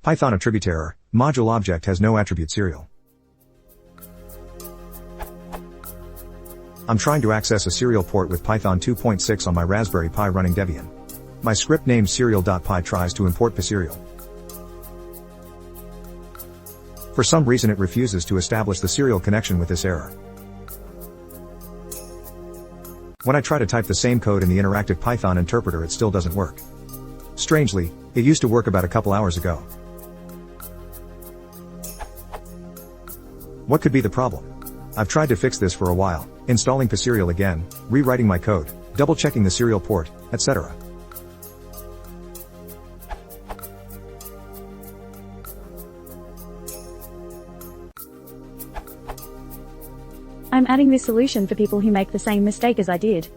Python attribute error, module object has no attribute serial. I'm trying to access a serial port with Python 2.6 on my Raspberry Pi running Debian. My script named serial.py tries to import pserial. For some reason it refuses to establish the serial connection with this error. When I try to type the same code in the interactive Python interpreter it still doesn't work. Strangely, it used to work about a couple hours ago. What could be the problem? I've tried to fix this for a while, installing pserial again, rewriting my code, double-checking the serial port, etc. I'm adding this solution for people who make the same mistake as I did.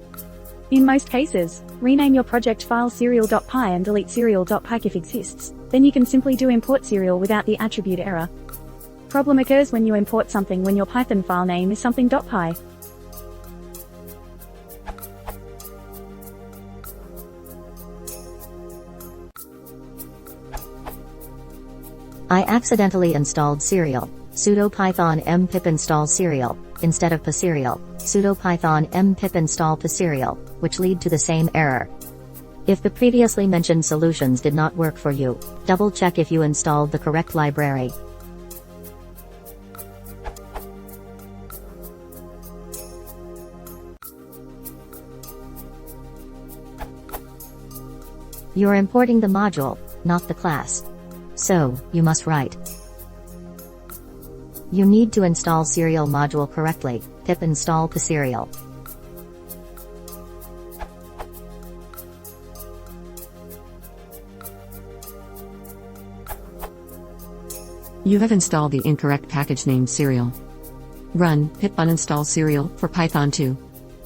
In most cases, rename your project file serial.py and delete serial.py if exists. Then you can simply do import serial without the attribute error. Problem occurs when you import something when your Python file name is something.py. I accidentally installed serial, sudo python m pip install serial, instead of pserial, sudo python m pip install pserial, which lead to the same error. If the previously mentioned solutions did not work for you, double check if you installed the correct library. You're importing the module, not the class. So, you must write. You need to install serial module correctly, pip install pserial. You have installed the incorrect package named serial. Run pip uninstall serial for Python 2.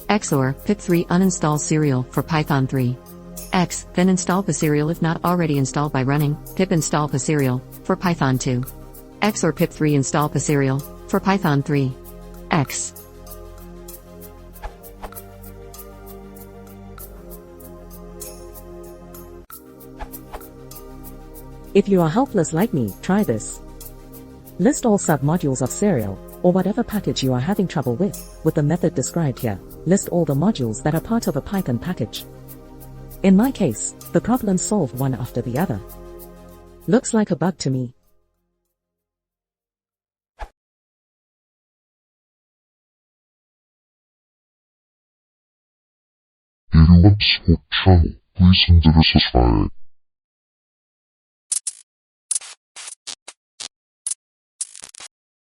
XOR pip3 uninstall serial for Python 3. X, then install pserial if not already installed by running pip install pserial for Python 2. X or pip3 install pserial for Python 3. X. If you are helpless like me, try this. List all submodules of serial, or whatever package you are having trouble with the method described here. List all the modules that are part of a Python package. In my case, the problem solved one after the other. Looks like a bug to me. If you want to support the channel, please consider subscribing.